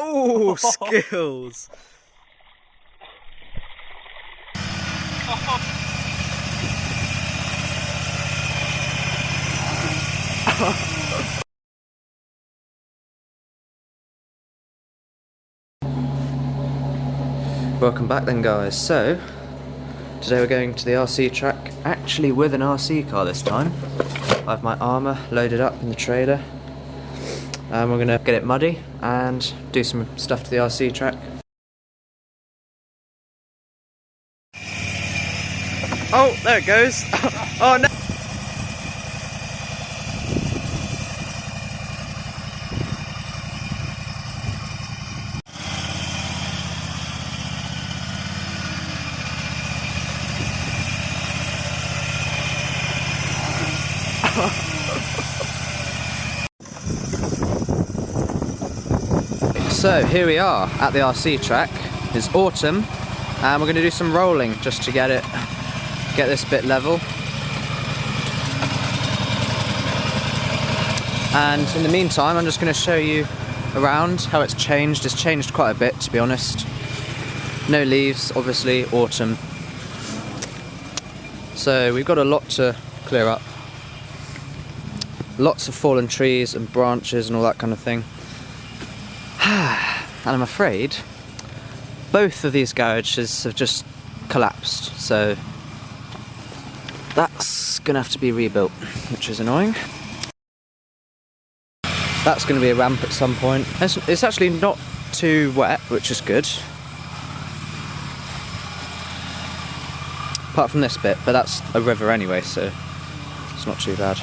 Oh, skills! Welcome back then, guys. So today we're going to the RC track, actually with an RC car this time. I have my Arrma loaded up in the trailer and we're going to get it muddy and do some stuff to the RC track. Oh, there it goes. Oh no. So here we are at the RC track. It's autumn and we're going to do some rolling just to get this bit level. And in the meantime I'm just going to show you around how it's changed. It's changed quite a bit, to be honest. No leaves, obviously, autumn. So we've got a lot to clear up. Lots of fallen trees and branches and all that kind of thing. And I'm afraid both of these garages have just collapsed, so that's gonna have to be rebuilt, which is annoying. That's gonna be a ramp at some point. It's actually not too wet, which is good. Apart from this bit, but that's a river anyway, so it's not too bad.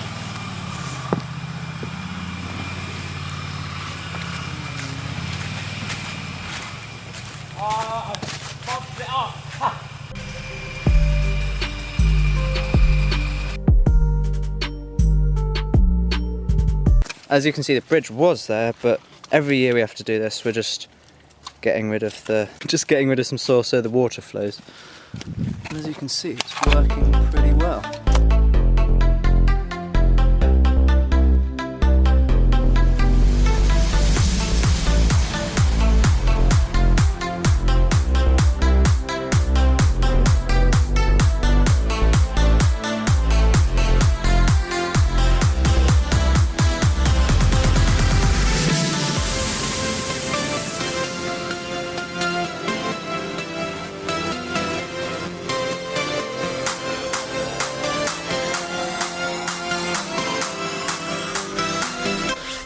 As you can see, the bridge was there, but every year we have to do this. We're just getting rid of some soil so the water flows. And as you can see, it's working pretty well.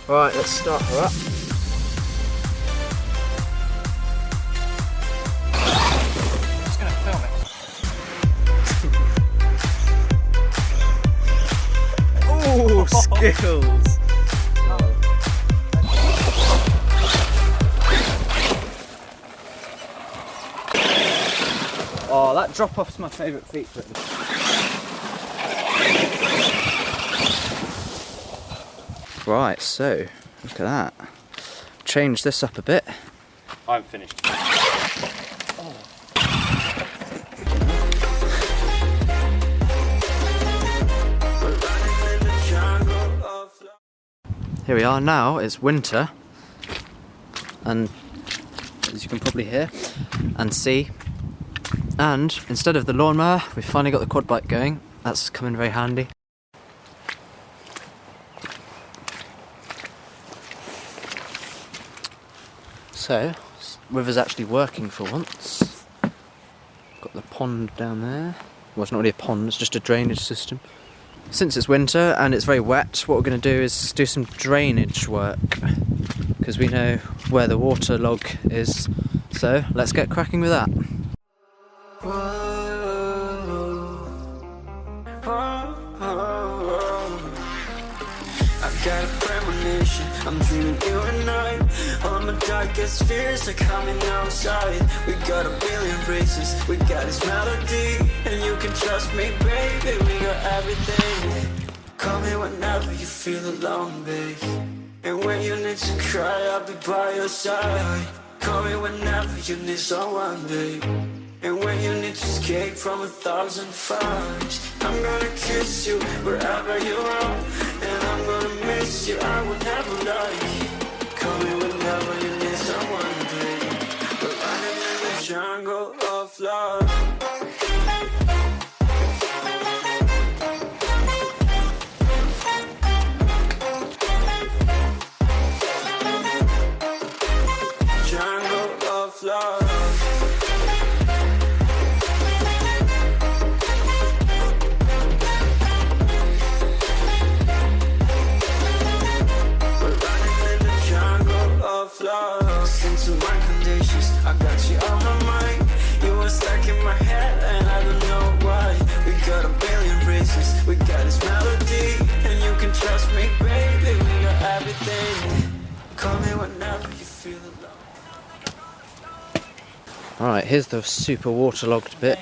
Right, let's start her up. I'm just going to film it. Oh, skills! Oh, that drop off's my favourite feature. Right, so look at that. Change this up a bit. I'm finished. Oh. Here we are now, it's winter, and as you can probably hear and see, and instead of the lawnmower, we've finally got the quad bike going. That's come in very handy. So, river's actually working for once. Got the pond down there. Well, it's not really a pond, it's just a drainage system. Since it's winter and it's very wet, what we're going to do is do some drainage work, because we know where the water log is. So, let's get cracking with that. Got a premonition, I'm dreaming you and I. All my darkest fears are coming outside. We got a billion races, we got this melody. And you can trust me, baby, we got everything. Call me whenever you feel alone, babe. And when you need to cry, I'll be by your side. Call me whenever you need someone, babe. And when you need to escape from 1,000 fires, I'm gonna kiss you wherever you are. And I'm gonna miss you, I will never lie. Call me whenever you need someone. love. Listen to my conditions, I got you on my mind. You were stuck in my head and I don't know why. We got a billion reasons, we got this melody, and you can trust me, baby, we got everything. Call me whenever you feel alone. Alright, here's the super waterlogged bit.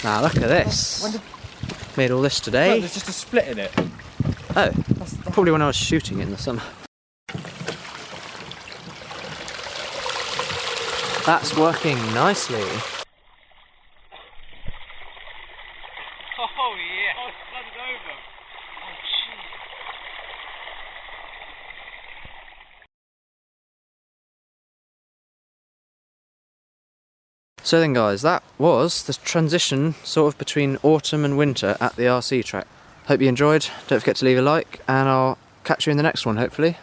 Now look at this. Made all this today. Look, there's just a split in it. Oh, probably when I was shooting it in the summer. That's working nicely. Oh yeah. Oh, it's flooded over. Oh jeez. So then guys, that was the transition sort of between autumn and winter at the RC track. Hope you enjoyed, don't forget to leave a like, and I'll catch you in the next one hopefully.